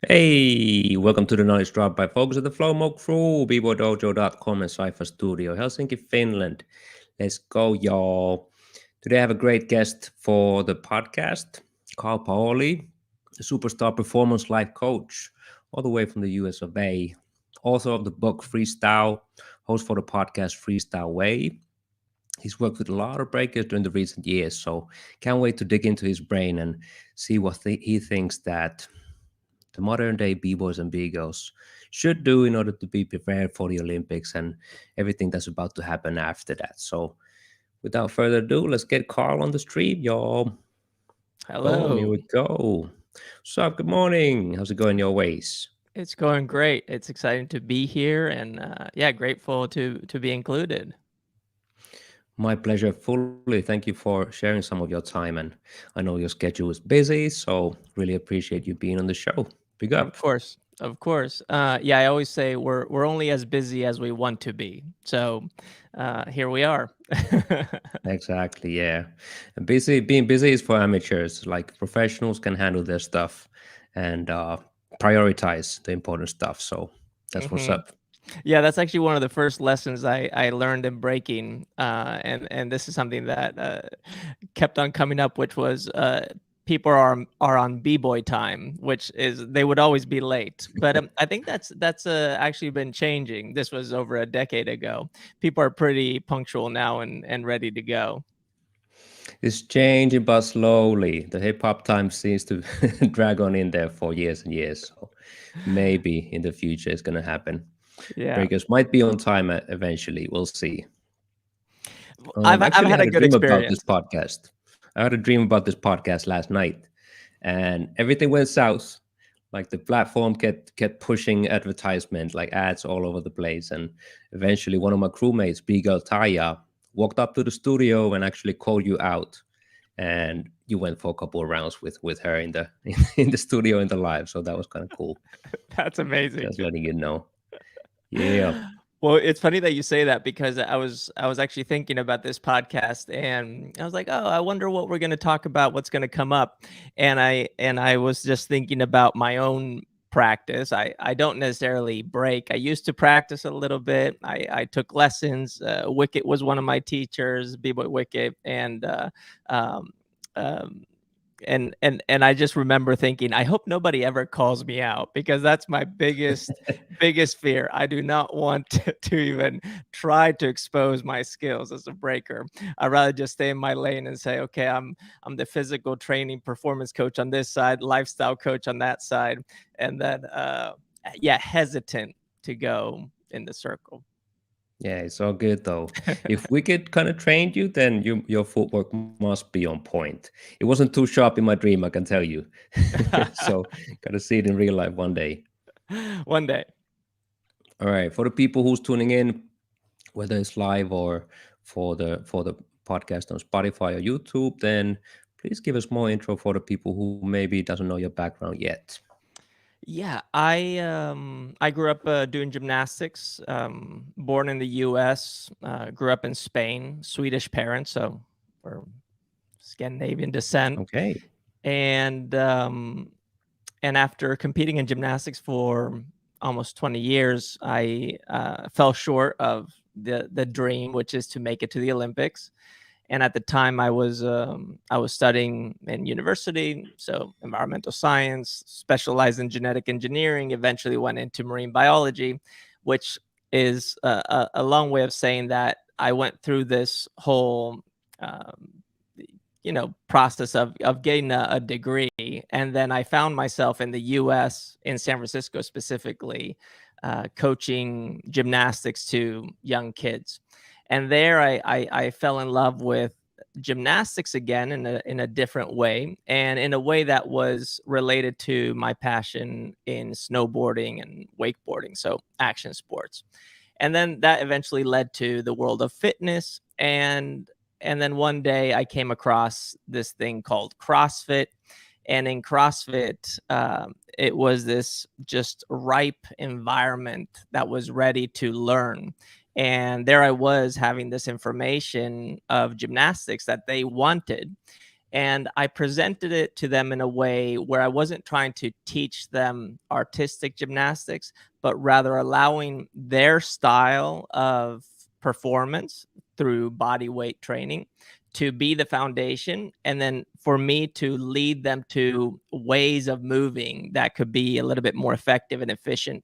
Hey, welcome to the Knowledge Drop by Focus of the Flow Mo Crew, bboydojo.com and Cypher Studio, Helsinki, Finland. Let's go, y'all. Today I have a great guest for the podcast, Carl Paoli, a superstar performance life coach, all the way from the US of A, author of the book Freestyle, host for the podcast Freestyle Way. He's worked with a lot of breakers during the recent years, so can't wait to dig into his brain and see what he thinks that the modern day b-boys and b-girls should do in order to be prepared for the Olympics and everything that's about to happen after that. So without further ado, let's get Carl on the stream, y'all. Boom, here Hello. we go. What's up? Good morning. How's it going your ways? It's going great. It's exciting to be here and grateful to be included. My pleasure fully. Thank you for sharing some of your time. And I know your schedule is busy, so really appreciate you being on the show. Big up. Of course. Of course. I always say we're only as busy as we want to be. So here we are. Exactly, yeah. And being busy is for amateurs. Like professionals can handle their stuff and prioritize the important stuff. So that's what's hmm up. Yeah, that's actually one of the first lessons I learned in breaking, and this is something that kept on coming up, which was people are on b-boy time, which is they would always be late. But I think that's actually been changing. This was over a decade ago. People are pretty punctual now and ready to go. It's changing, but slowly. The hip hop time seems to drag on in there for years and years. So maybe in the future it's going to happen. Yeah, Breakers might be on time eventually. We'll see. I've Actually, I had had a a good dream about experience. this podcast. I had a dream about this podcast last night, and everything went south. Like the platform kept pushing advertisement, like ads all over the place, and eventually one of my crewmates, B-girl Taya, walked up to the studio and actually called you out, and you went for a couple of rounds with her in the in the studio in the live. So that was kind of cool. That's amazing. Just letting you know. Yeah. Well, it's funny that you say that because I was actually thinking about this podcast and I was like, "Oh, I wonder what we're going to talk about, what's going to come up." And I was just thinking about my own practice. I don't necessarily break. I used to practice a little bit. I took lessons. Wicket was one of my teachers, B-boy Wicket, um, um, and I just remember thinking, I hope nobody ever calls me out because that's my biggest fear. I do not want to even try to expose my skills as a breaker. I'd rather just stay in my lane and say, okay, I'm the physical training performance coach on this side, lifestyle coach on that side, and then hesitant to go in the circle. Yeah, it's all good though. If we could kind of train you, then your footwork must be on point. It wasn't too sharp in my dream, I can tell you. So gotta see it in real life one day. One day. All right, for the people who's tuning in, whether it's live or for the podcast on Spotify or YouTube, then please give us more intro for the people who maybe doesn't know your background yet. Yeah, I grew up doing gymnastics. Born in the U.S., grew up in Spain. Swedish parents, so we're Scandinavian descent. Okay. And and after competing in gymnastics for almost 20 years, I fell short of the dream, which is to make it to the Olympics. And at the time I was studying in university, so environmental science, specialized in genetic engineering, eventually went into marine biology, which is a long way of saying that I went through this whole um, process of getting a degree, and then I found myself in the US, in San Francisco specifically, coaching gymnastics to young kids. And there I fell in love with gymnastics again in a different way, and in a way that was related to my passion in snowboarding and wakeboarding, so action sports. And then that eventually led to the world of fitness, and then one day I came across this thing called CrossFit. And in CrossFit, it was this just ripe environment that was ready to learn. And there I was having this information of gymnastics that they wanted. And I presented it to them in a way where I wasn't trying to teach them artistic gymnastics, but rather allowing their style of performance through body weight training to be the foundation, and then for me to lead them to ways of moving that could be a little bit more effective and efficient.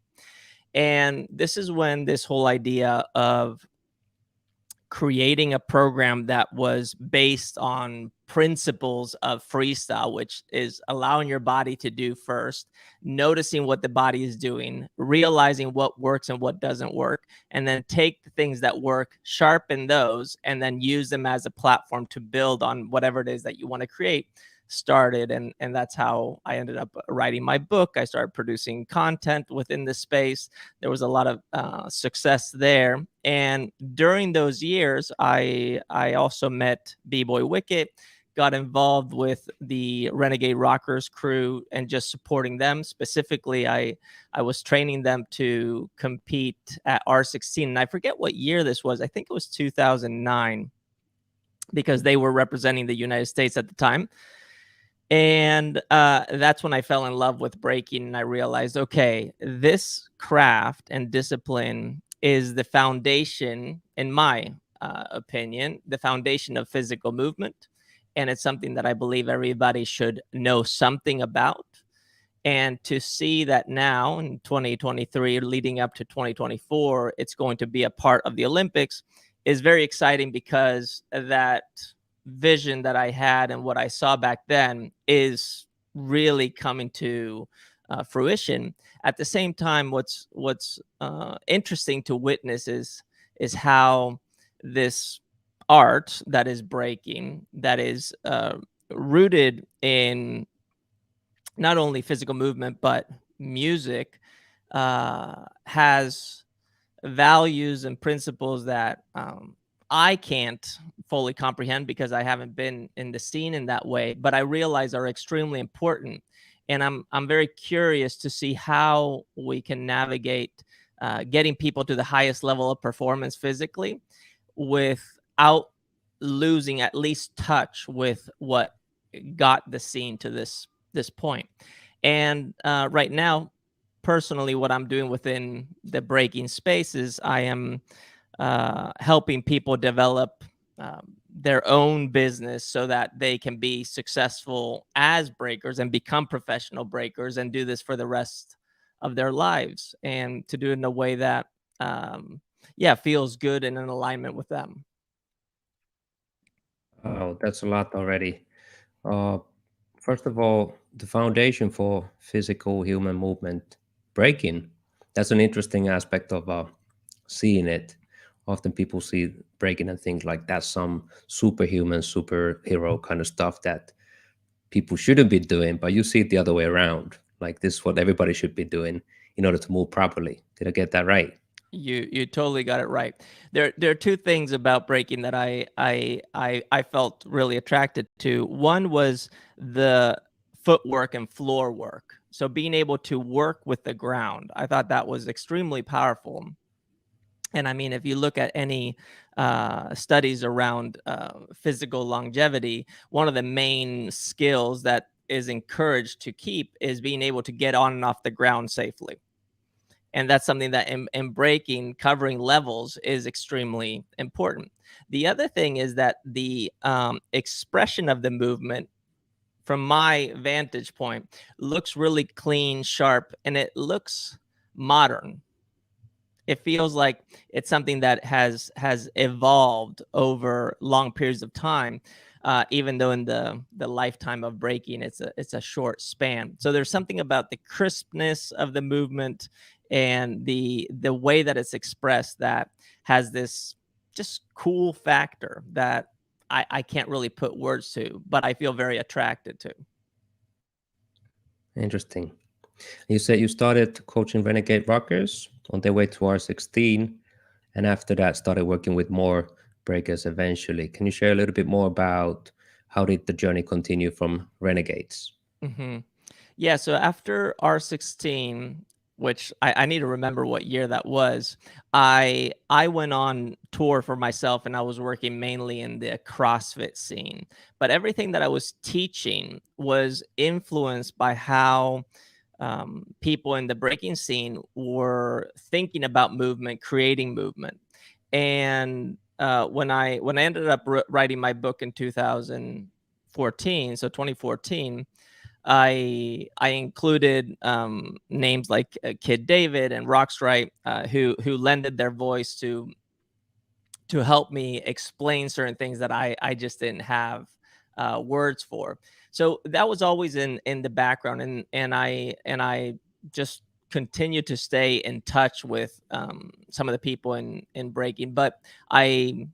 And this is when this whole idea of creating a program that was based on principles of freestyle, which is allowing your body to do first, noticing what the body is doing, realizing what works and what doesn't work, and then take the things that work, sharpen those, and then use them as a platform to build on whatever it is that you want to create started. And that's how I ended up writing my book. I started producing content within the space. There was a lot of success there. And during those years, I also met B-Boy Wicket, got involved with the Renegade Rockers crew and just supporting them. Specifically, I was training them to compete at R16. And I forget what year this was. I think it was 2009, because they were representing the United States at the time. And that's when I fell in love with breaking, and I realized, okay, this craft and discipline is the foundation, in my opinion, the foundation of physical movement. And it's something that I believe everybody should know something about. And to see that now in 2023, leading up to 2024, it's going to be a part of the Olympics is very exciting, because that vision that I had and what I saw back then is really coming to fruition. At the same time, what's interesting to witness is how this art that is breaking, that is rooted in not only physical movement but music, has values and principles that I can't fully comprehend because I haven't been in the scene in that way, but I realize are extremely important. And I'm very curious to see how we can navigate getting people to the highest level of performance physically without losing at least touch with what got the scene to this point. And right now, personally, what I'm doing within the breaking space is I am helping people develop their own business so that they can be successful as breakers and become professional breakers and do this for the rest of their lives, and to do it in a way that feels good and in alignment with them. Oh, that's a lot already. Uh, First of all, the foundation for physical human movement breaking, that's an interesting aspect of seeing it. Often people see breaking and things like that's some superhuman, superhero kind of stuff that people shouldn't be doing, but you see it the other way around. Like this is what everybody should be doing in order to move properly. Did I get that right? You totally got it right. There are two things about breaking that I felt really attracted to. One was the footwork and floor work. So being able to work with the ground, I thought that was extremely powerful. And I mean, if you look at any studies around physical longevity, one of the main skills that is encouraged to keep is being able to get on and off the ground safely. And that's something that in breaking, covering levels is extremely important. The other thing is that the expression of the movement, from my vantage point, looks really clean, sharp, and it looks modern. It feels like it's something that has evolved over long periods of time, even though in the lifetime of breaking, it's a short span. So there's something about the crispness of the movement and the way that it's expressed that has this just cool factor that I can't really put words to, but I feel very attracted to. Interesting. You said you started coaching Renegade Rockers on their way to R16, and after that started working with more breakers eventually. Can you share a little bit more about how did the journey continue from Renegades? Yeah, so after R16, which I need to remember what year that was, I went on tour for myself, and I was working mainly in the CrossFit scene. But everything that I was teaching was influenced by how people in the breaking scene were thinking about movement, creating movement. And when I ended up writing my book in 2014, so 2014, I included names like Kid David and Rockstrite, who lended their voice to help me explain certain things that I just didn't have words for. So that was always in the background, and I just continued to stay in touch with some of the people in breaking, but I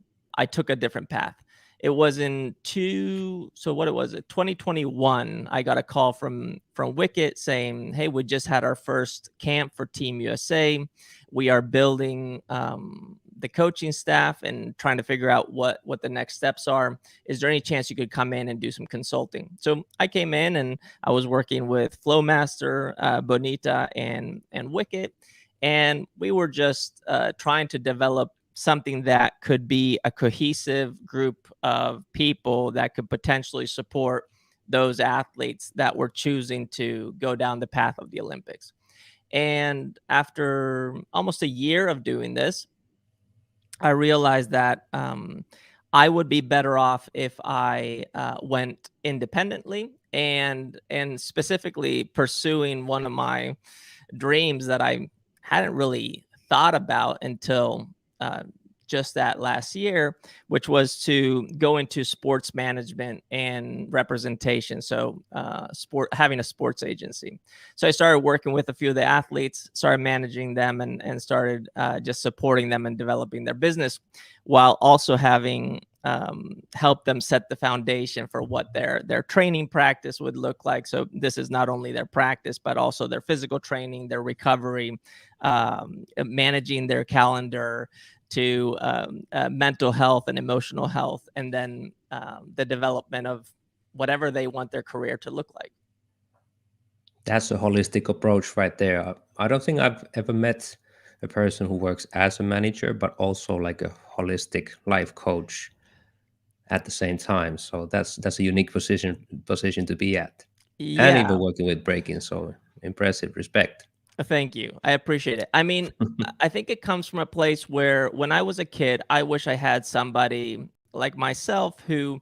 took a different path. It was in two, so what it was it 2021. I got a call from Wicket saying, "Hey, we just had our first camp for Team USA. We are building the coaching staff and trying to figure out what the next steps are. Is there any chance you could come in and do some consulting?" So I came in and I was working with Flowmaster, Bonita, and Wicket, and we were just trying to develop something that could be a cohesive group of people that could potentially support those athletes that were choosing to go down the path of the Olympics. And after almost a year of doing this, I realized that I would be better off if I went independently, and specifically pursuing one of my dreams that I hadn't really thought about until uh, just that last year, which was to go into sports management and representation. So, having a sports agency. So I started working with a few of the athletes, started managing them, and started just supporting them and developing their business, while also having help them set the foundation for what their training practice would look like. So this is not only their practice, but also their physical training, their recovery, managing their calendar, to mental health and emotional health, and then the development of whatever they want their career to look like. That's a holistic approach right there. I don't think I've ever met a person who works as a manager, but also like a holistic life coach at the same time. So that's a unique position to be at, and even Yeah, working with breaking. So impressive, respect. thank you. I appreciate it. I mean, I think it comes from a place where when I was a kid, I wish I had somebody like myself who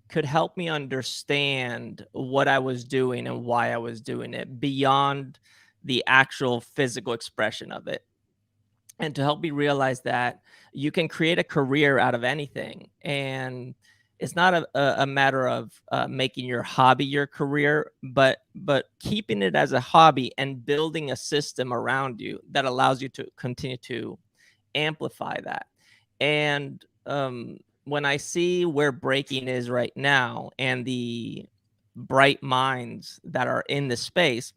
could help me understand what I was doing and why I was doing it beyond the actual physical expression of it, and to help me realize that you can create a career out of anything. And it's not a matter of making your hobby your career, but keeping it as a hobby and building a system around you that allows you to continue to amplify that. And when I see where breaking is right now and the bright minds that are in the space,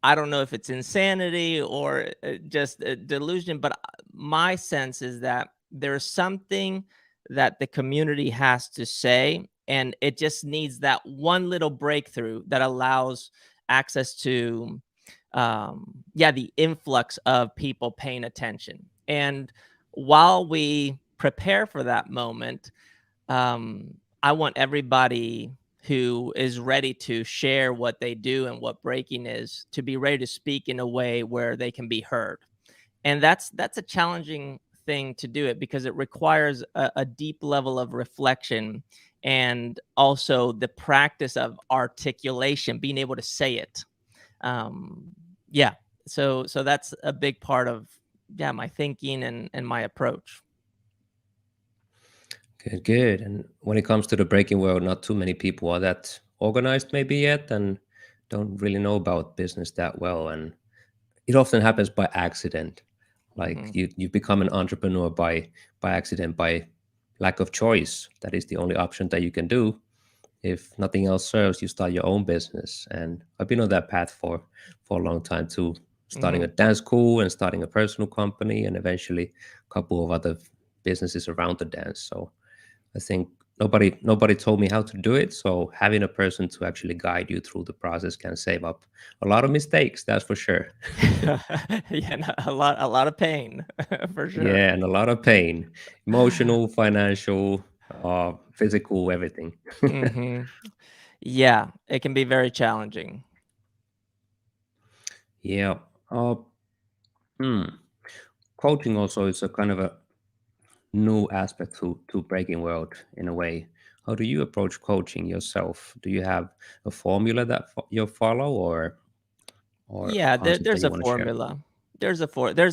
I don't know if it's insanity or just a delusion, but my sense is that there's something that the community has to say, and it just needs that one little breakthrough that allows access to, yeah, the influx of people paying attention. And while we prepare for that moment, I want everybody who is ready to share what they do and what breaking is to be ready to speak in a way where they can be heard. And that's a challenging thing to do it, because it requires a deep level of reflection, and also the practice of articulation, being able to say it. Yeah. So that's a big part of, yeah, my thinking and my approach. Good, good. And when it comes to the breaking world, not too many people are that organized maybe yet and don't really know about business that well. And it often happens by accident. Like Mhm. you become an entrepreneur by accident, by lack of choice. That is the only option that you can do. If nothing else serves, you start your own business. And I've been on that path for a long time too, starting a Mhm. dance school and starting a personal company and eventually a couple of other businesses around the dance. So I think Nobody told me how to do it, so having a person to actually guide you through the process can save up a lot of mistakes, that's for sure. Yeah, no, a lot of pain for sure. Yeah, and a lot of pain, emotional, financial, physical, everything. Hmm. Yeah, it can be very challenging. Yeah. Uh, hmm. Coaching also is a kind of a new aspect to breaking world in a way. How do you approach coaching yourself? Do you have a formula that you follow, or a Yeah, concept that there's you a want to share? formula. There's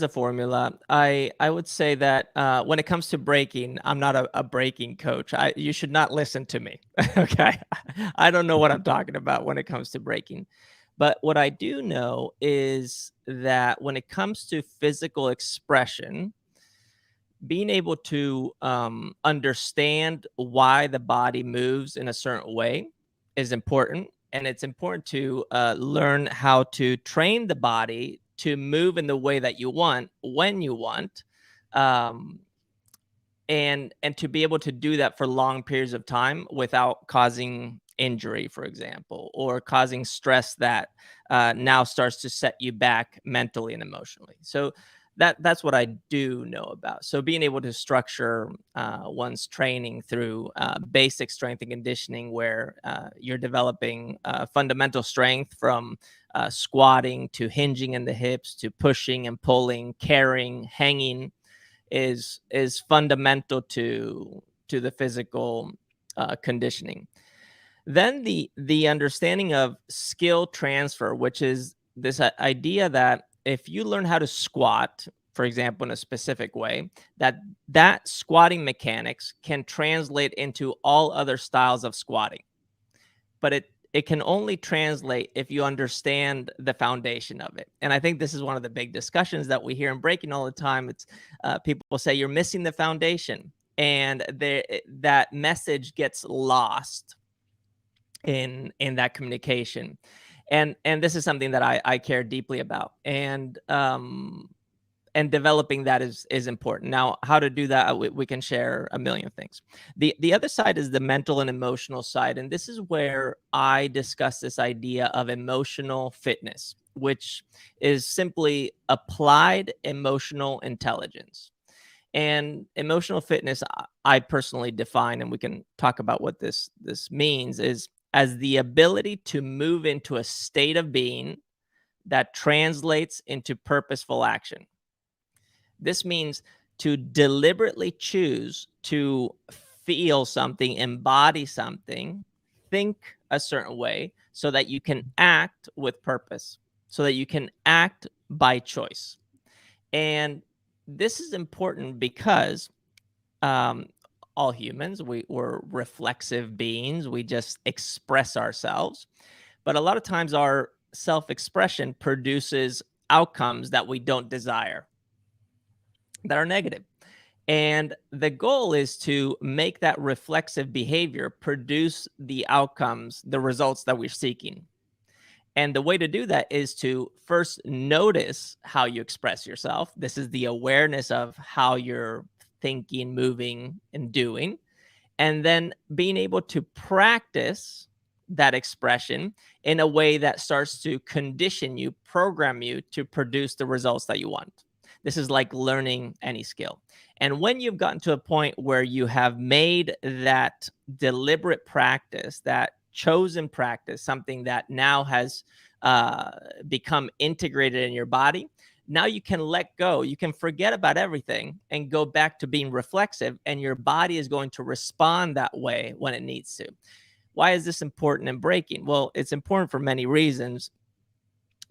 a formula. I would say that when it comes to breaking, I'm not a breaking coach. You should not listen to me. Okay, I don't know what I'm talking about when it comes to breaking, but what I do know is that when it comes to physical expression, being able to understand why the body moves in a certain way is important. And it's important to learn how to train the body to move in the way that you want when you want. Um, and to be able to do that for long periods of time without causing injury, for example, or causing stress that now starts to set you back mentally and emotionally. So that's what I do know about. So being able to structure one's training through basic strength and conditioning, where you're developing fundamental strength from squatting to hinging in the hips to pushing and pulling, carrying, hanging, is fundamental to the physical conditioning. Then the understanding of skill transfer, which is this idea that if you learn how to squat, for example, in a specific way, that squatting mechanics can translate into all other styles of squatting. But it can only translate if you understand the foundation of it. And I think this is one of the big discussions that we hear in breaking all the time. It's people say you're missing the foundation, and that message gets lost in that communication. And this is something that I care deeply about. And developing that is important. Now, how to do that, we can share a million things. The other side is the mental and emotional side, and this is where I discuss this idea of emotional fitness, which is simply applied emotional intelligence. And emotional fitness, I personally define, and we can talk about what this means, is as the ability to move into a state of being that translates into purposeful action. This means to deliberately choose to feel something, embody something, think a certain way so that you can act with purpose, so that you can act by choice. And this is important because um, all humans, we're reflexive beings. We just express ourselves. But a lot of times our self expression produces outcomes that we don't desire, that are negative. And the goal is to make that reflexive behavior produce the outcomes, the results that we're seeking. And the way to do that is to first notice how you express yourself. This is the awareness of how you're thinking, moving, and doing. And then being able to practice that expression in a way that starts to condition you, program you to produce the results that you want. This is like learning any skill. And when you've gotten to a point where you have made that deliberate practice, that chosen practice, something that now has uh, become integrated in your body, now you can let go. You can forget about everything and go back to being reflexive, and your body is going to respond that way when it needs to. Why is this important in breaking? Well, it's important for many reasons.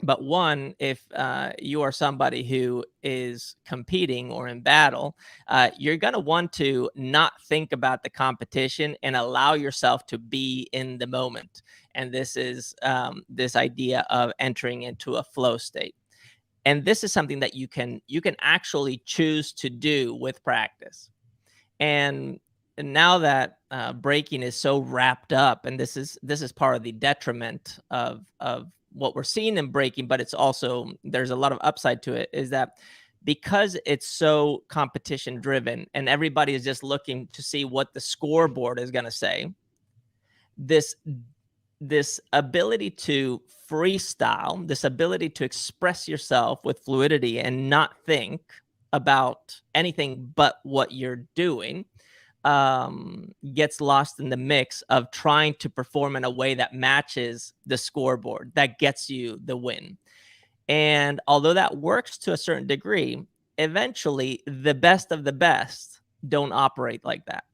But one, if you are somebody who is competing or in battle, you're going to want to not think about the competition and allow yourself to be in the moment. And this is this idea of entering into a flow state. And this is something that you can actually choose to do with practice. And now that breaking is so wrapped up, and this is part of the detriment of what we're seeing in breaking, but it's also, there's a lot of upside to it, is that because it's so competition driven and everybody is just looking to see what the scoreboard is going to say, this ability to freestyle, this ability to express yourself with fluidity and not think about anything but what you're doing, gets lost in the mix of trying to perform in a way that matches the scoreboard, that gets you the win. And although that works to a certain degree, eventually the best of the best don't operate like that.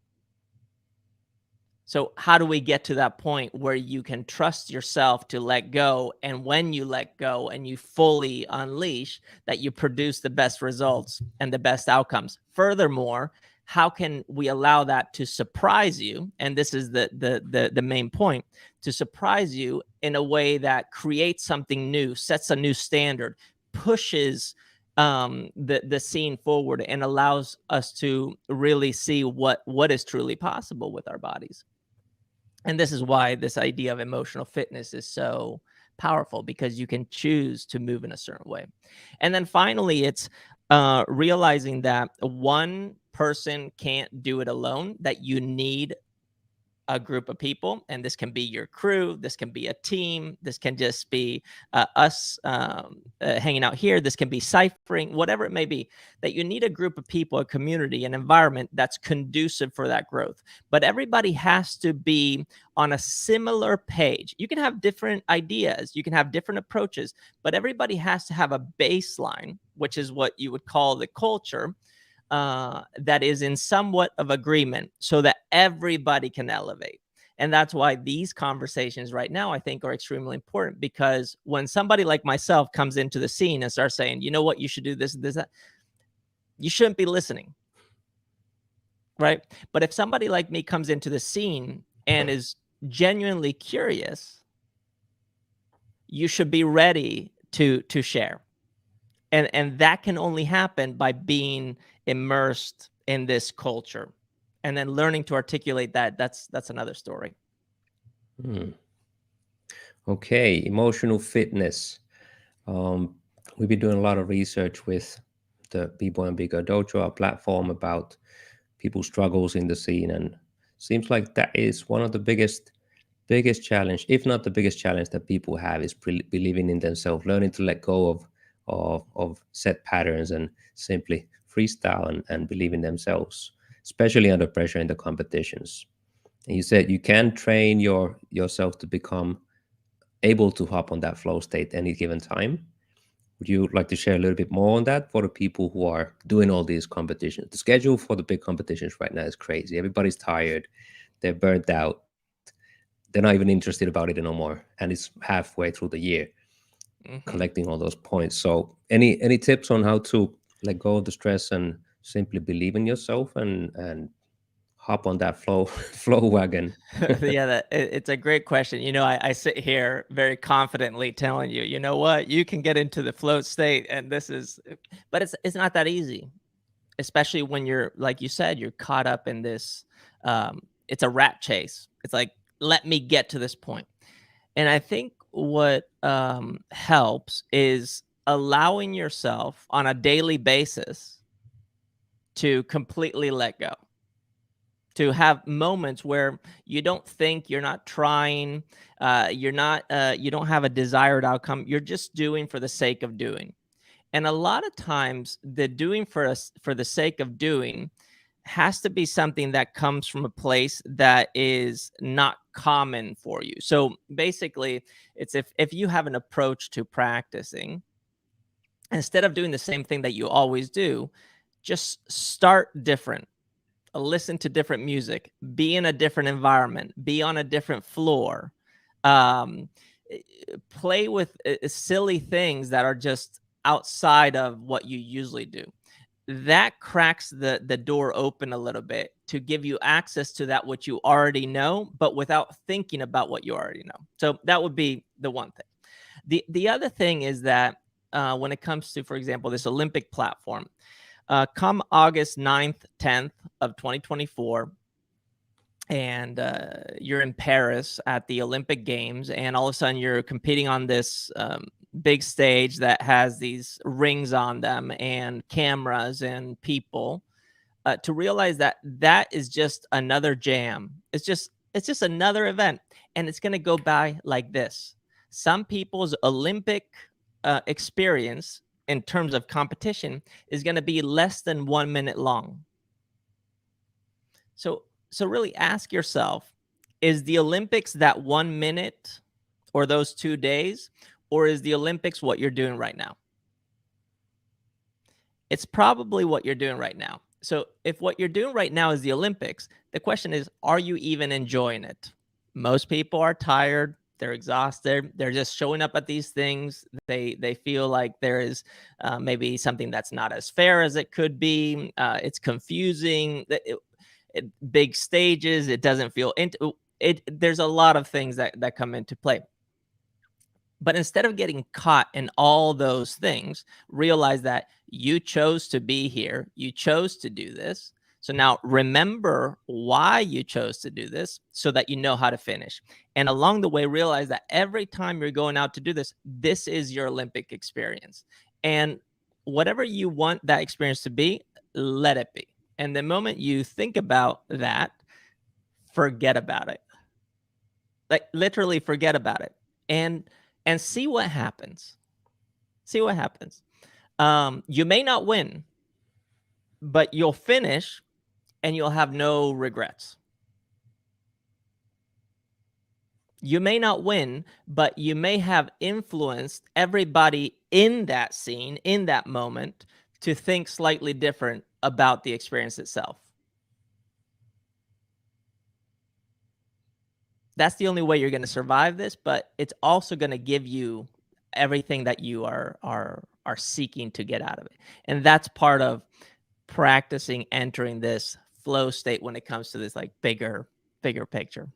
So how do we get to that point where you can trust yourself to let go? And when you let go and you fully unleash, that you produce the best results and the best outcomes. Furthermore, how can we allow that to surprise you? And this is the main point, to surprise you in a way that creates something new, sets a new standard, pushes the scene forward, and allows us to really see what is truly possible with our bodies. And this is why this idea of emotional fitness is so powerful, because you can choose to move in a certain way. And then finally, it's realizing that one person can't do it alone, that you need a group of people, and this can be your crew, this can be a team, this can just be us hanging out here, this can be ciphering, whatever it may be, that you need a group of people, a community, an environment that's conducive for that growth. But everybody has to be on a similar page. You can have different ideas, you can have different approaches, but everybody has to have a baseline, which is what you would call the culture, that is in somewhat of agreement, so that everybody can elevate. And that's why these conversations right now, I think, are extremely important, because when somebody like myself comes into the scene and starts saying, you know what, you should do this, this, that, you shouldn't be listening, right? But if somebody like me comes into the scene and is genuinely curious, you should be ready to share. And that can only happen by being immersed in this culture, and then learning to articulate that. That's another story. Okay, emotional fitness. We've been doing a lot of research with the B-Boy and Bigger Dojo, our platform, about people's struggles in the scene, and seems like that is one of the biggest challenge, if not the biggest challenge, that people have, is believing in themselves, learning to let go of set patterns and simply freestyle and believe in themselves, especially under pressure in the competitions. And you said you can train yourself to become able to hop on that flow state any given time. Would you like to share a little bit more on that for the people who are doing all these competitions? The schedule for the big competitions right now is crazy. Everybody's tired, they're burnt out, they're not even interested about it anymore, and it's halfway through the year. Collecting all those points. So any tips on how to let go of the stress and simply believe in yourself and hop on that flow wagon? Yeah, it's a great question. I sit here very confidently telling you, you know what, you can get into the float state, and but it's not that easy, especially when you're, like you said, you're caught up in this. It's a rat chase. It's like, let me get to this point. And I think what helps is allowing yourself on a daily basis to completely let go, to have moments where you don't think, you're not trying, you don't have a desired outcome. You're just doing for the sake of doing. And a lot of times the doing for the sake of doing has to be something that comes from a place that is not common for you. So basically, it's if you have an approach to practicing, instead of doing the same thing that you always do, just start different. Listen to different music, be in a different environment, be on a different floor, play with silly things that are just outside of what you usually do. That cracks the door open a little bit to give you access to that which you already know, but without thinking about what you already know. So that would be the one thing. The other thing is that when it comes to, for example, this Olympic platform, come August 9th, 10th of 2024, and you're in Paris at the Olympic Games, and all of a sudden you're competing on this big stage that has these rings on them and cameras and people, to realize that that is just another jam. It's just another event, and it's going to go by like this. Some people's Olympic experience in terms of competition is going to be less than 1 minute long. So really ask yourself, is the Olympics that 1 minute or those 2 days, or is the Olympics what you're doing right now? It's probably what you're doing right now. So if what you're doing right now is the Olympics, the question is, are you even enjoying it? Most people are tired. They're exhausted. They're just showing up at these things. They feel like there is maybe something that's not as fair as it could be. It's confusing. Big stages. It doesn't feel there's a lot of things that come into play. But instead of getting caught in all those things, realize that you chose to be here. You chose to do this. So now remember why you chose to do this so that you know how to finish. And along the way, realize that every time you're going out to do this, this is your Olympic experience. And whatever you want that experience to be, let it be. And the moment you think about that, forget about it. Like literally forget about it. And see what happens. See what happens. You may not win, but you'll finish and you'll have no regrets. You may not win, but you may have influenced everybody in that scene, in that moment, to think slightly different about the experience itself. That's the only way you're going to survive this, but it's also going to give you everything that you are seeking to get out of it. And that's part of practicing entering this flow state when it comes to this like bigger picture.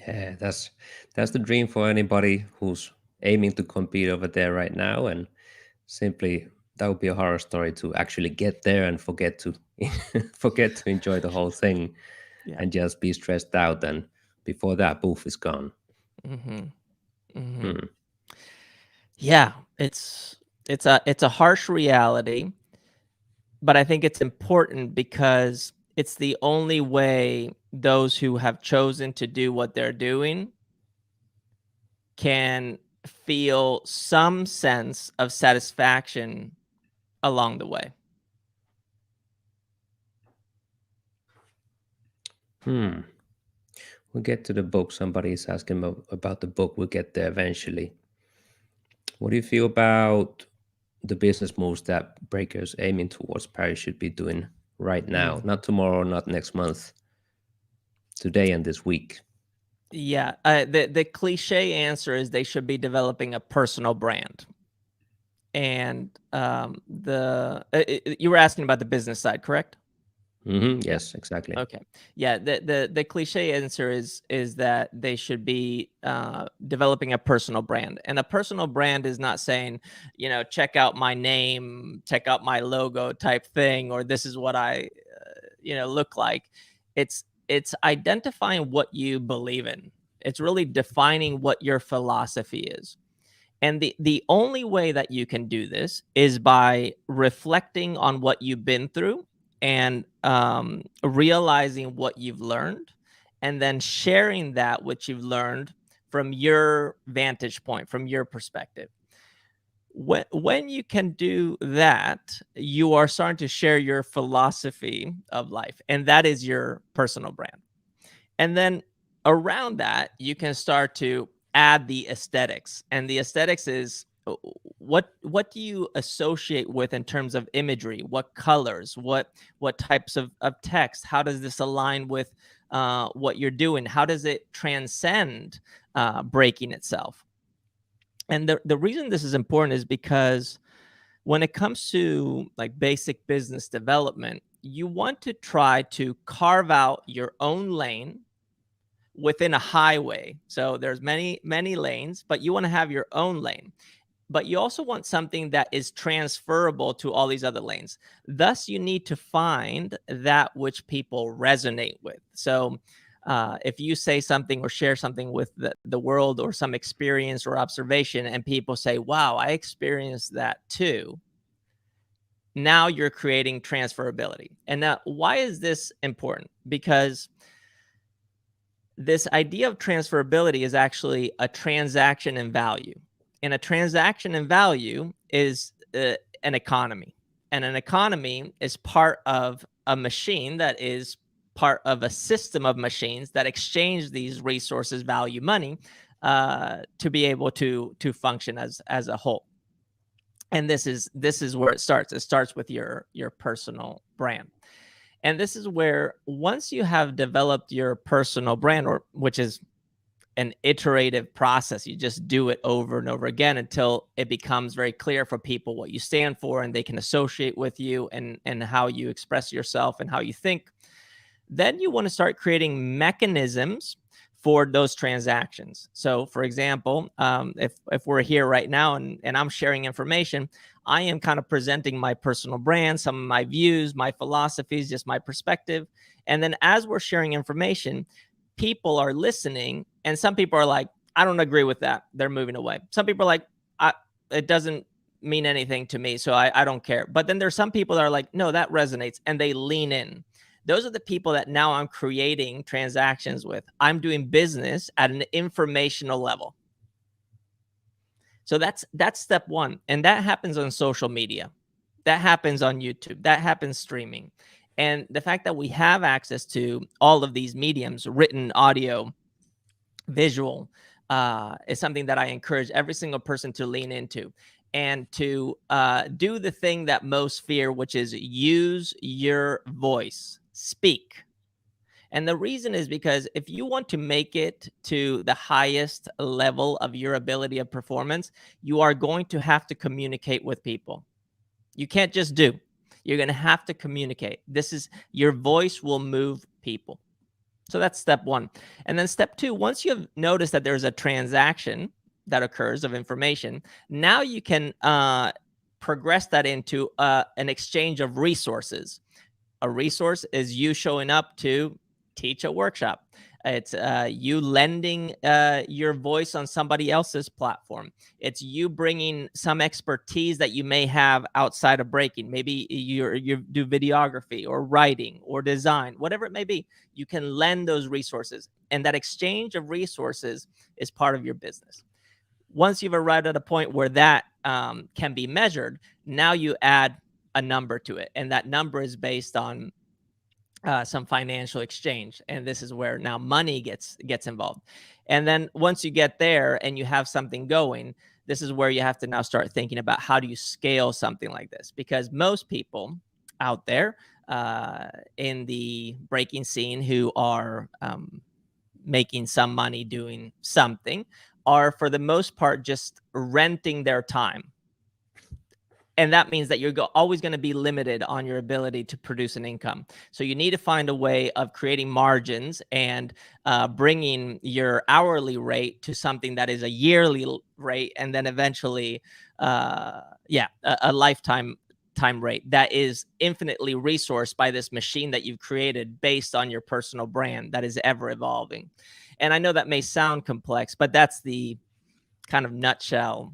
Yeah, that's the dream for anybody who's aiming to compete over there right now. And simply that would be a horror story to actually get there and forget to forget to enjoy the whole thing. Yeah. And just be stressed out, and before that, poof, is gone. Yeah, it's a harsh reality, but I think it's important because it's the only way those who have chosen to do what they're doing can feel some sense of satisfaction along the way. We'll get to the book. Somebody is asking about the book. We'll get there eventually. What do you feel about the business moves that breakers aiming towards Paris should be doing right now? Not tomorrow, not next month, today and this week. Yeah, the cliche answer is they should be developing a personal brand. And you were asking about the business side, correct? Yes, exactly. Okay. Yeah. The cliche answer is that they should be developing a personal brand. And a personal brand is not saying, check out my name, check out my logo type thing, or this is what I, look like. It's identifying what you believe in. It's really defining what your philosophy is. And the only way that you can do this is by reflecting on what you've been through and realizing what you've learned, and then sharing that which you've learned from your vantage point, from your perspective. When you can do that, you are starting to share your philosophy of life, and that is your personal brand. And then around that, you can start to add the aesthetics. And the aesthetics is what do you associate with in terms of imagery? What colors? What types of text? How does this align with what you're doing? How does it transcend breaking itself? And the reason this is important is because when it comes to like basic business development, you want to try to carve out your own lane within a highway. So there's many lanes, but you want to have your own lane. But you also want something that is transferable to all these other lanes. Thus, you need to find that which people resonate with. So If you say something or share something with the world or some experience or observation, and people say, wow, I experienced that too, now you're creating transferability. And now, why is this important? Because this idea of transferability is actually a transaction in value. And a transaction in value is an economy. And an economy is part of a machine that is part of a system of machines that exchange these resources, value, money, to be able to function as a whole. And this is where it starts. It starts with your personal brand. And this is where, once you have developed your personal brand, or which is an iterative process, you just do it over and over again until it becomes very clear for people what you stand for, and they can associate with you and how you express yourself and how you think. Then you want to start creating mechanisms for those transactions. So, for example, if we're here right now and I'm sharing information, I am kind of presenting my personal brand, some of my views, my philosophies, just my perspective. And then as we're sharing information, people are listening, and some people are like, I don't agree with that. They're moving away. Some people are like, it doesn't mean anything to me, so I don't care. But then there's some people that are like, no, that resonates, and they lean in. Those are the people that now I'm creating transactions with. I'm doing business at an informational level. So that's step one. And that happens on social media. That happens on YouTube. That happens streaming. And the fact that we have access to all of these mediums, written, audio, visual, is something that I encourage every single person to lean into, and to do the thing that most fear, which is use your voice. Speak. And the reason is because if you want to make it to the highest level of your ability of performance, you are going to have to communicate with people. You can't just do. You're going to have to communicate. Your voice will move people. So that's step one. And then step two, once you have noticed that there's a transaction that occurs of information, now you can progress that into an exchange of resources. A resource is you showing up to teach a workshop. It's you lending your voice on somebody else's platform. It's you bringing some expertise that you may have outside of breaking. Maybe you do videography or writing or design, whatever it may be. You can lend those resources, and that exchange of resources is part of your business. Once you've arrived at a point where that can be measured, now you add a number to it, and that number is based on some financial exchange, and this is where now money gets involved. And then once you get there and you have something going, this is where you have to now start thinking about, how do you scale something like this? Because most people out there in the breaking scene who are making some money doing something are, for the most part, just renting their time. And that means that you're always going to be limited on your ability to produce an income. So you need to find a way of creating margins and bringing your hourly rate to something that is a yearly rate, and then eventually, a lifetime rate that is infinitely resourced by this machine that you've created based on your personal brand that is ever evolving. And I know that may sound complex, but that's the kind of nutshell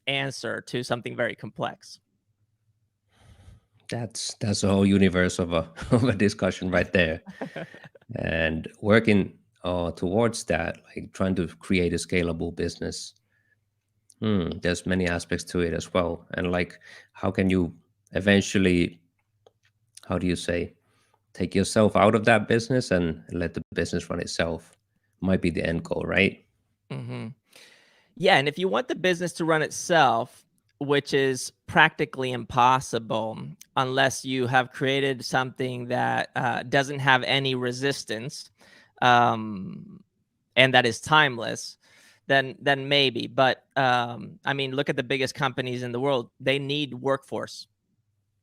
answer to something very complex. That's a whole universe of a of a discussion right there. And working towards that, like trying to create a scalable business. There's many aspects to it as well. And like, how can you eventually, how do you say, take yourself out of that business and let the business run itself? Might be the end goal, right? Mm-hmm. Yeah, and if you want the business to run itself, which is practically impossible unless you have created something that doesn't have any resistance, and that is timeless, then maybe. But I mean, look at the biggest companies in the world. They need workforce.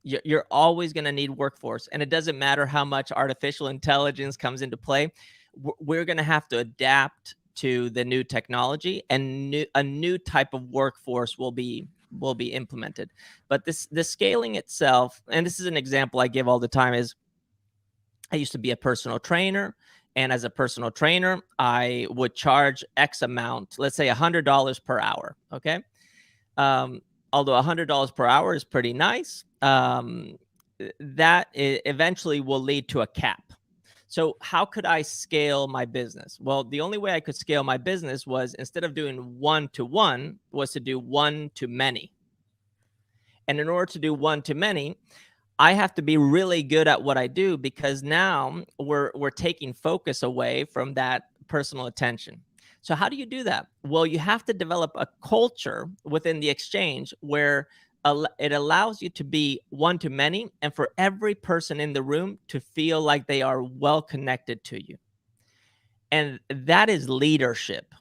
You're always going to need workforce, and it doesn't matter how much artificial intelligence comes into play. We're going to have to adapt to the new technology, and a new type of workforce will be implemented. But the scaling itself, and this is an example I give all the time, is I used to be a personal trainer, And as a personal trainer, I would charge X amount, let's say $100 per hour. Okay. Although $100 per hour is pretty nice, that eventually will lead to a cap. So how could I scale my business? Well, the only way I could scale my business was, instead of doing one-to-one, was to do one-to-many. And in order to do one-to-many, I have to be really good at what I do, because now we're taking focus away from that personal attention. So how do you do that? Well, you have to develop a culture within the exchange where it allows you to be one-to-many, and for every person in the room to feel like they are well connected to you. And that is leadership.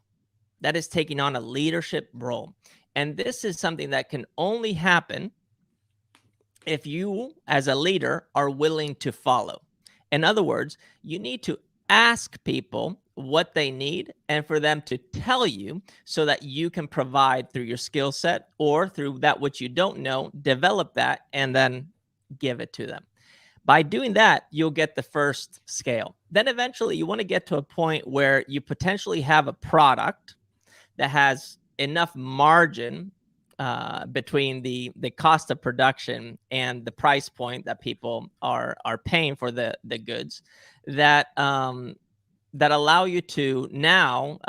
That is taking on a leadership role. And this is something that can only happen if you, as a leader, are willing to follow. In other words, you need to ask people what they need and for them to tell you, so that you can provide through your skill set, or through that which you don't know, develop that and then give it to them. By doing that, you'll get the first scale. Then eventually you want to get to a point where you potentially have a product that has enough margin between the cost of production and the price point that people are paying for the goods, that that allow you to now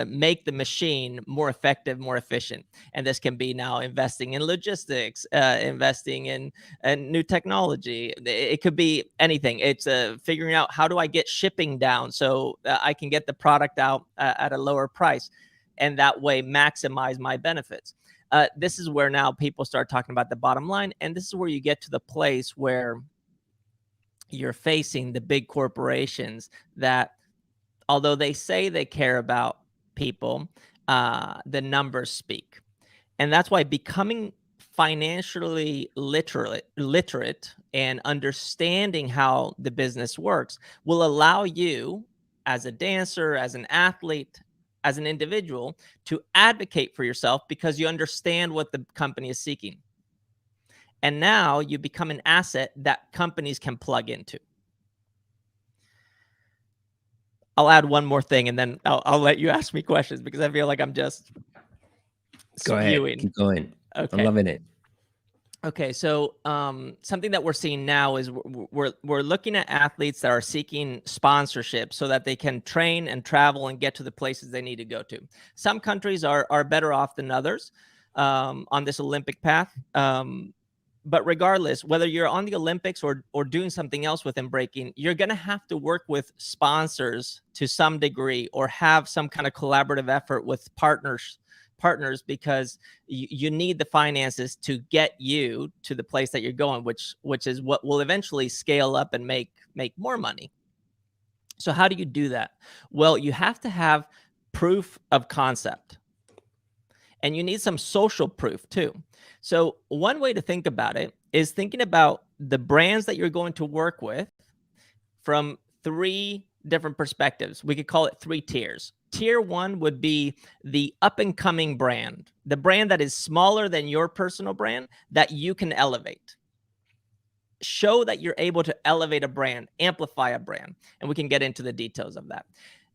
make the machine more effective, more efficient. And this can be now investing in logistics, investing in new technology. It could be anything. It's figuring out, how do I get shipping down so I can get the product out at a lower price, and that way maximize my benefits. This is where now people start talking about the bottom line. And this is where you get to the place where you're facing the big corporations that, although they say they care about people, the numbers speak. And that's why becoming financially literate and understanding how the business works will allow you, as a dancer, as an athlete, as an individual, to advocate for yourself, because you understand what the company is seeking. And now you become an asset that companies can plug into. I'll add one more thing, and then I'll let you ask me questions, because I feel like I'm just Go spewing. ahead. Keep going. Okay. I'm loving it. Okay, so something that we're seeing now is we're looking at athletes that are seeking sponsorship so that they can train and travel and get to the places they need to go to. Some countries are better off than others on this Olympic path. But regardless, whether you're on the Olympics or doing something else within breaking, you're going to have to work with sponsors to some degree, or have some kind of collaborative effort with partners, because you need the finances to get you to the place that you're going, which is what will eventually scale up and make more money. So how do you do that? Well, you have to have proof of concept, and you need some social proof too. So one way to think about it is thinking about the brands that you're going to work with from 3 different perspectives. We could call it 3 tiers. Tier 1 would be the up and coming brand, the brand that is smaller than your personal brand that you can elevate. Show that you're able to elevate a brand, amplify a brand, and we can get into the details of that.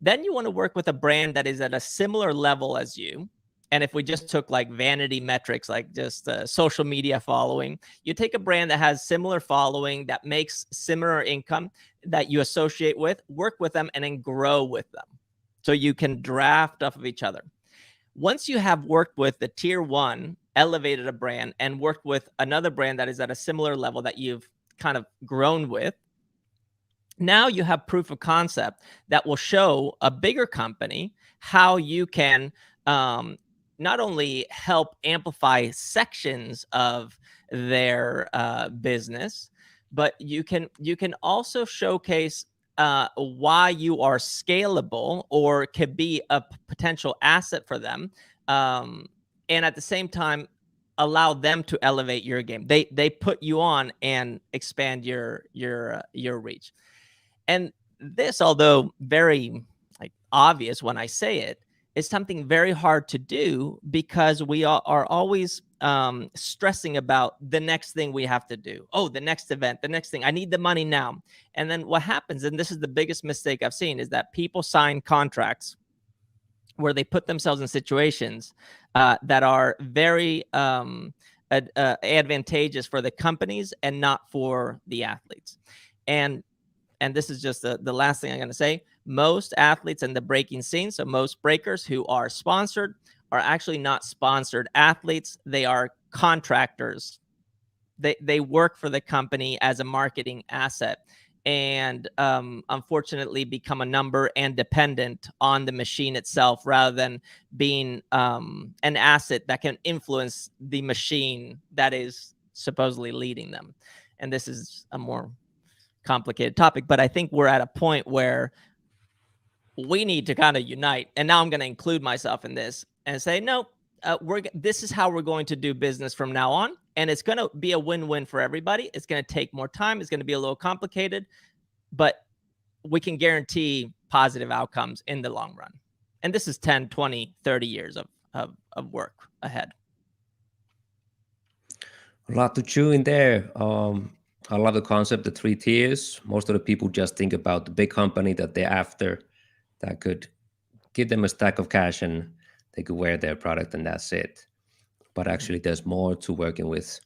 Then you want to work with a brand that is at a similar level as you. And if we just took like vanity metrics, like just social media following, you take a brand that has similar following, that makes similar income, that you associate with, work with them, and then grow with them. So you can draft off of each other. Once you have worked with the tier 1, elevated a brand, and worked with another brand that is at a similar level that you've kind of grown with, now you have proof of concept that will show a bigger company how you can not only help amplify sections of their business, but you can also showcase why you are scalable or could be a potential asset for them, and at the same time allow them to elevate your game. They put you on and expand your reach. And this, although very like obvious when I say it, is something very hard to do because we are always stressing about the next thing we have to do. Oh, the next event, the next thing. I need the money now. And then what happens, and this is the biggest mistake I've seen, is that people sign contracts where they put themselves in situations that are very advantageous for the companies and not for the athletes. And this is just the last thing I'm going to say. Most athletes in the breaking scene, so most breakers who are sponsored, are actually not sponsored athletes. They are contractors. They work for the company as a marketing asset, and unfortunately become a number and dependent on the machine itself rather than being an asset that can influence the machine that is supposedly leading them. And this is a more complicated topic, but I think we're at a point where we need to kind of unite. And now I'm going to include myself in this and say, no, this is how we're going to do business from now on. And it's going to be a win-win for everybody. It's going to take more time. It's going to be a little complicated, but we can guarantee positive outcomes in the long run. And this is 10, 20, 30 years of work ahead. A lot to chew in there. I love the concept, the 3 tiers. Most of the people just think about the big company that they're after that could give them a stack of cash and they could wear their product and that's it. But actually, there's more to working with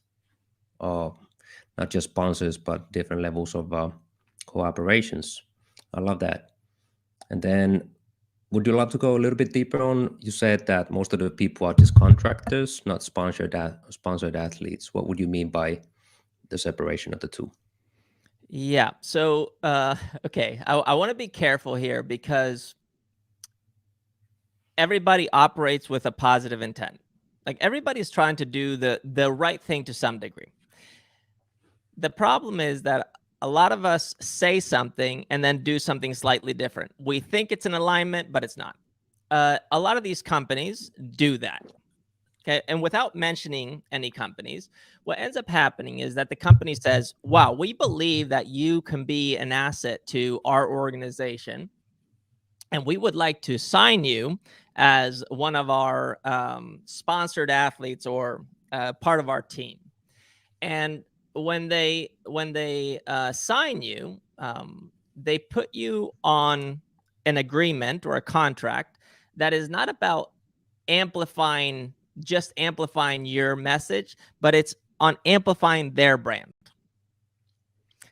not just sponsors, but different levels of cooperations. I love that. And then, would you love to go a little bit deeper on? You said that most of the people are just contractors, not sponsored athletes. What would you mean by the separation of the two? Yeah. So, okay, I want to be careful here because everybody operates with a positive intent. Like everybody's trying to do the right thing to some degree. The problem is that a lot of us say something and then do something slightly different. We think it's an alignment, but it's not. A lot of these companies do that. Okay. And without mentioning any companies, what ends up happening is that the company says, wow, we believe that you can be an asset to our organization, and we would like to sign you as one of our sponsored athletes or part of our team. And when they sign you, they put you on an agreement or a contract that is not about amplifying your message, but it's on amplifying their brand.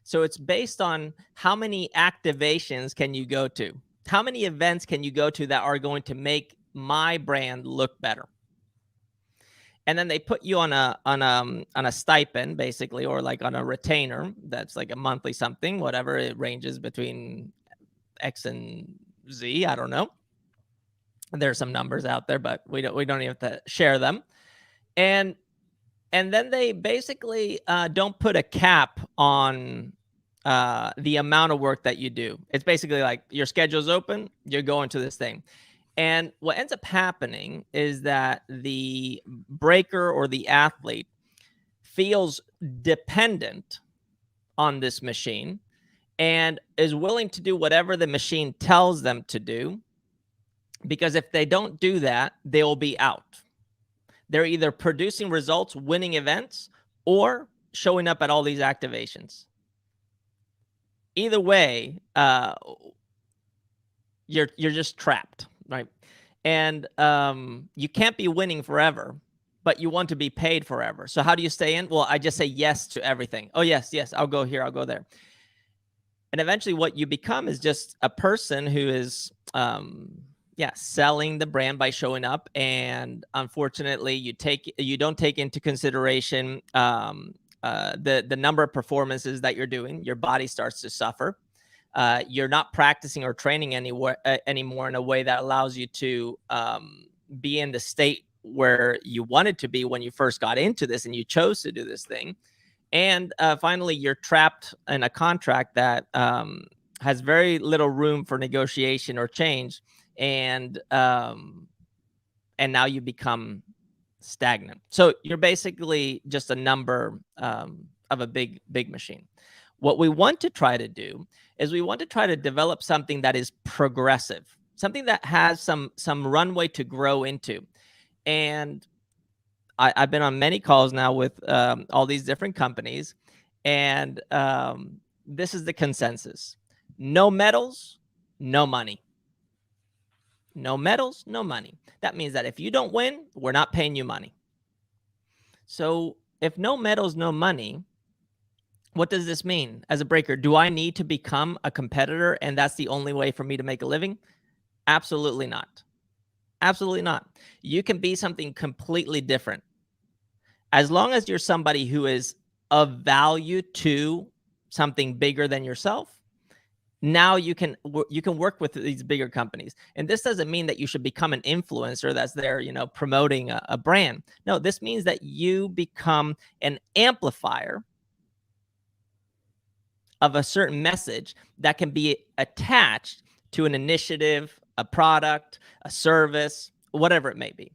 So it's based on how many activations can you go to, how many events can you go to that are going to make my brand look better. And then they put you on a stipend, basically, or like on a retainer that's like a monthly something, whatever. It ranges between X and Z. I don't know. There's some numbers out there, but we don't even have to share them. And then they basically don't put a cap on the amount of work that you do. It's basically like your schedule's open, you're going to this thing. And what ends up happening is that the breaker or the athlete feels dependent on this machine and is willing to do whatever the machine tells them to do, because if they don't do that, they will be out. They're either producing results, winning events, or showing up at all these activations. Either way, you're just trapped, right? And you can't be winning forever, but you want to be paid forever. So how do you stay in? Well, I just say yes to everything. Oh, yes, I'll go here, I'll go there. And eventually what you become is just a person who is selling the brand by showing up. And unfortunately, you don't take into consideration the number of performances that you're doing. Your body starts to suffer. You're not practicing or training anymore in a way that allows you to be in the state where you wanted to be when you first got into this and you chose to do this thing. And finally, you're trapped in a contract that has very little room for negotiation or change. And now you become stagnant. So you're basically just a number of a big machine. What we want to try to do is we want to try to develop something that is progressive. something that has some runway to grow into. And I've been on many calls now with all these different companies, and this is the consensus: no medals, no money. No medals, no money. That means that if you don't win, we're not paying you money. So if no medals, no money, what does this mean as a breaker? Do I need to become a competitor and that's the only way for me to make a living? Absolutely not. Absolutely not. You can be something completely different. As long as you're somebody who is of value to something bigger than yourself, now you can work with these bigger companies. And this doesn't mean that you should become an influencer that's there, promoting a brand. No, this means that you become an amplifier of a certain message that can be attached to an initiative, a product, a service, whatever it may be.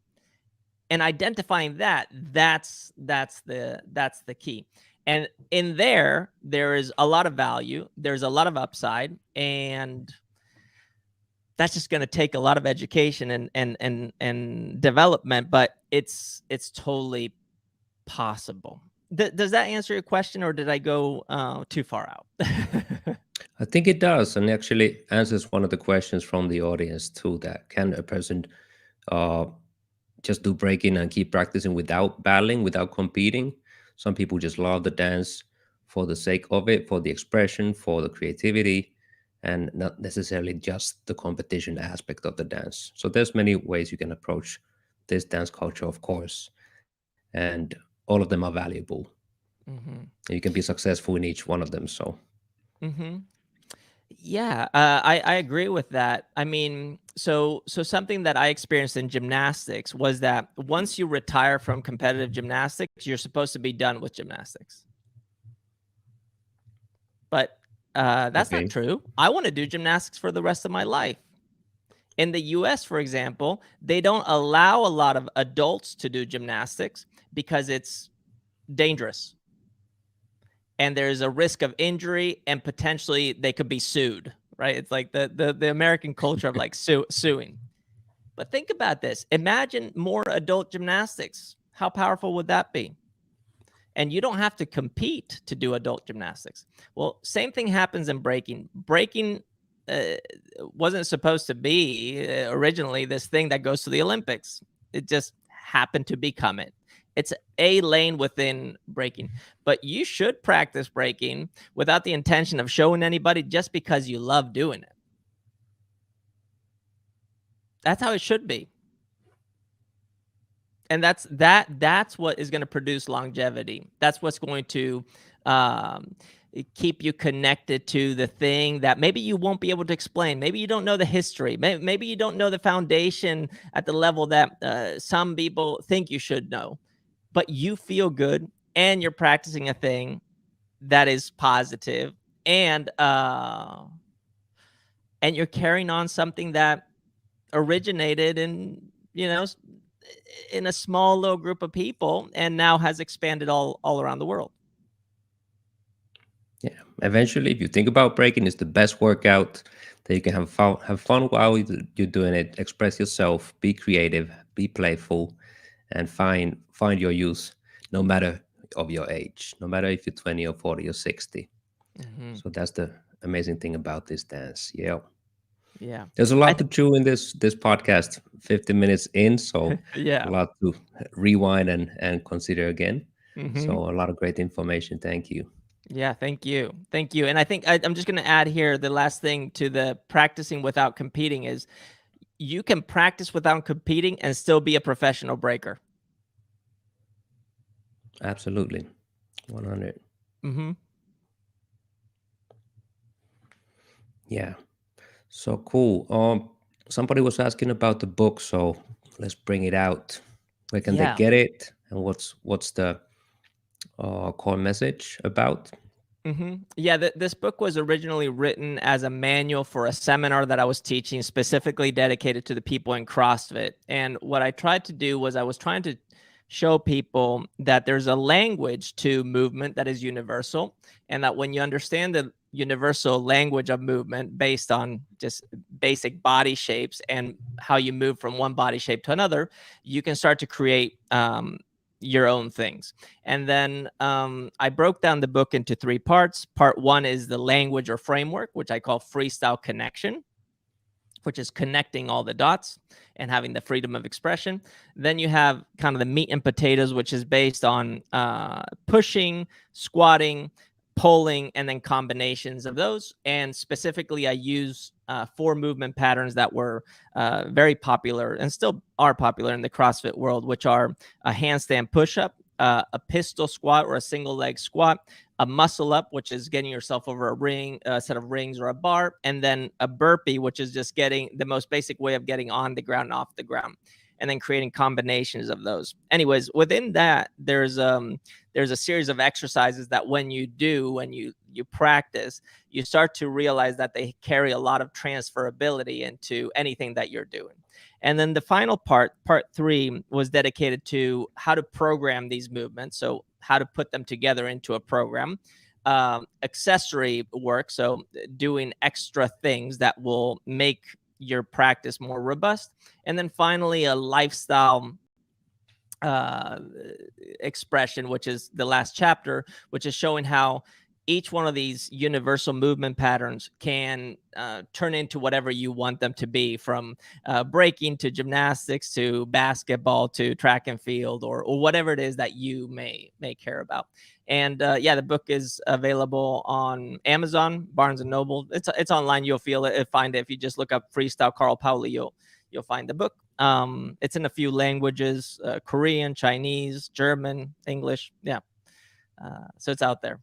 And identifying that's the key. And in there is a lot of value. There's a lot of upside, and that's just going to take a lot of education and development. But it's totally possible. Does that answer your question, or did I go too far out? I think it does, and actually answers one of the questions from the audience too. That can a person just do breaking and keep practicing without battling, without competing? Some people just love the dance for the sake of it, for the expression, for the creativity, and not necessarily just the competition aspect of the dance. So there's many ways you can approach this dance culture, of course, and all of them are valuable. Mm-hmm. You can be successful in each one of them. So. Mm-hmm. Yeah, I agree with that. I mean, so something that I experienced in gymnastics was that once you retire from competitive gymnastics, you're supposed to be done with gymnastics. But that's Okay. not true. I want to do gymnastics for the rest of my life. In the US, for example, they don't allow a lot of adults to do gymnastics because it's dangerous. And there's a risk of injury, and potentially they could be sued, right? It's like the American culture of like suing. But think about this. Imagine more adult gymnastics. How powerful would that be? And you don't have to compete to do adult gymnastics. Well, same thing happens in breaking. Breaking wasn't supposed to be originally this thing that goes to the Olympics. It just happened to become it. It's a lane within breaking, but you should practice breaking without the intention of showing anybody, just because you love doing it. That's how it should be. And that's what is going to produce longevity. That's what's going to keep you connected to the thing that maybe you won't be able to explain. Maybe you don't know the history. Maybe you don't know the foundation at the level that some people think you should know. But you feel good, and you're practicing a thing that is positive, and you're carrying on something that originated in a small little group of people and now has expanded all around the world. Yeah, eventually, if you think about breaking, it's the best workout that you can have fun while you're doing it. Express yourself, be creative, be playful, and find your use, no matter of your age, no matter if you're 20 or 40 or 60. Mm-hmm. So that's the amazing thing about this dance. Yeah. Yeah. There's a lot to chew in this podcast, 50 minutes in, so yeah. a lot to rewind and consider again. Mm-hmm. So a lot of great information. Thank you. Yeah, thank you. Thank you. And I think I'm just going to add here, the last thing to the practicing without competing is you can practice without competing and still be a professional breaker. Absolutely. 100. Mm-hmm. Yeah. So cool. Somebody was asking about the book, so let's bring it out. Where can they get it, and what's the core message about? Mm-hmm. Yeah, this book was originally written as a manual for a seminar that I was teaching, specifically dedicated to the people in CrossFit. And what I tried to do was I was trying to show people that there's a language to movement that is universal, and that when you understand universal language of movement based on just basic body shapes and how you move from one body shape to another, you can start to create your own things. And then I broke down the book into 3 parts. Part 1 is the language or framework, which I call freestyle connection, which is connecting all the dots and having the freedom of expression. Then you have kind of the meat and potatoes, which is based on pushing, squatting, pulling, and then combinations of those. And specifically, I use 4 movement patterns that were very popular and still are popular in the CrossFit world, which are a handstand push-up, a pistol squat or a single leg squat, a muscle up, which is getting yourself over a ring, a set of rings or a bar, and then a burpee, which is just getting the most basic way of getting on the ground and off the ground, and then creating combinations of those. Anyways, within that, there's a series of exercises that when you practice, you start to realize that they carry a lot of transferability into anything that you're doing. And then the final part 3, was dedicated to how to program these movements. So how to put them together into a program, accessory work. So doing extra things that will make your practice more robust. And then finally, a lifestyle expression, which is the last chapter, which is showing how each one of these universal movement patterns can turn into whatever you want them to be, from breaking to gymnastics to basketball to track and field, or whatever it is that you may care about. And the book is available on Amazon, Barnes and Noble. It's online. You'll find it if you just look up Freestyle Carl Paoli. You'll find the book. It's in a few languages: Korean, Chinese, German, English. So it's out there.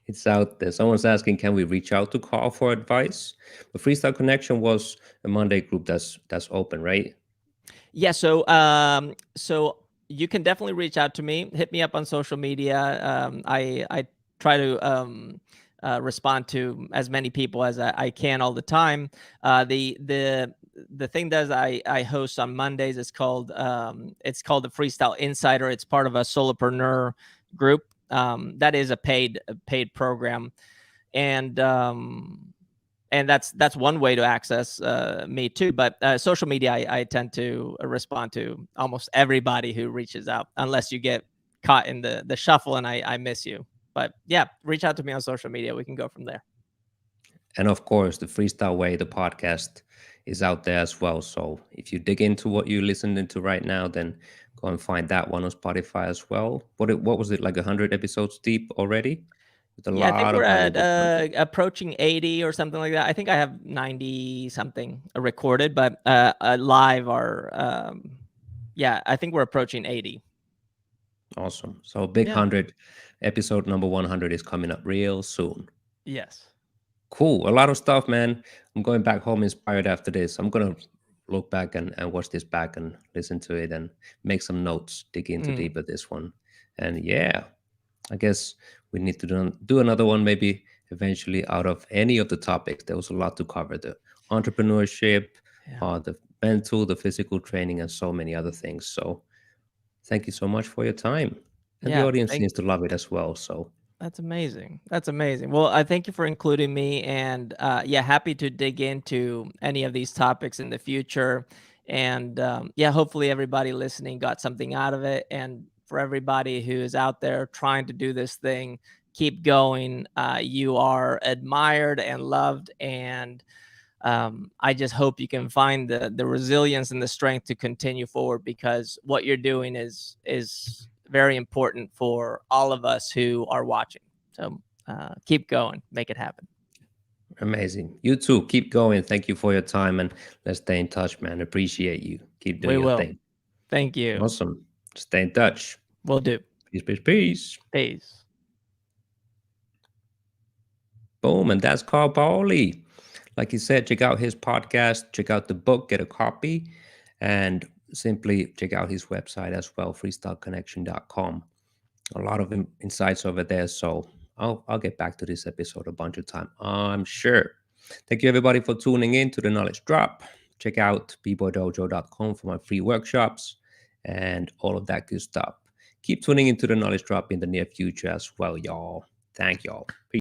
It's out there. Someone's asking, can we reach out to Carl for advice? The Freestyle Connection was a Monday group that's open, right? Yeah. So you can definitely reach out to me. Hit me up on social media. I try to respond to as many people as I can all the time. The thing that I host on Mondays is called the Freestyle Insider. It's part of a solopreneur group. That is a paid program, and that's one way to access me too. But social media, I tend to respond to almost everybody who reaches out, unless you get caught in the shuffle and I miss you. But yeah, reach out to me on social media. We can go from there. And of course, the Freestyle Way, the podcast, is out there as well. So if you dig into what you're listening to right now, then go and find that one on Spotify as well. What was it, like 100 episodes deep already? With a I think lot we're of at valuable approaching 80 or something like that. I think I have 90 something recorded, but live are I think we're approaching 80. Awesome. So big 100, episode number 100 is coming up real soon. Yes. Cool. A lot of stuff, man. I'm going back home inspired after this. I'm going to look back and watch this back and listen to it and make some notes, dig into deeper this one. And yeah, I guess we need to do another one maybe eventually out of any of the topics. There was a lot to cover: the entrepreneurship, the mental, the physical training, and so many other things. So thank you so much for your time. And the audience seems to love it as well. So that's amazing. That's amazing. Well, I thank you for including me, and happy to dig into any of these topics in the future. And hopefully everybody listening got something out of it. And for everybody who is out there trying to do this thing, keep going. You are admired and loved, and I just hope you can find the resilience and the strength to continue forward, because what you're doing is very important for all of us who are watching. So keep going, make it happen. Amazing. You too. Keep going. Thank you for your time, and let's stay in touch, man. Appreciate you. Keep doing your thing. Thank you. Awesome. Stay in touch. Will do. Peace, peace, peace. Peace. Boom. And that's Carl Paoli. Like he said, check out his podcast, check out the book, get a copy, and simply check out his website as well, freestyleconnection.com. A lot of insights over there. So I'll get back to this episode a bunch of time, I'm sure. Thank you, everybody, for tuning in to the Knowledge Drop. Check out bboydojo.com for my free workshops and all of that good stuff. Keep tuning into the Knowledge Drop in the near future as well, y'all. Thank y'all. Peace.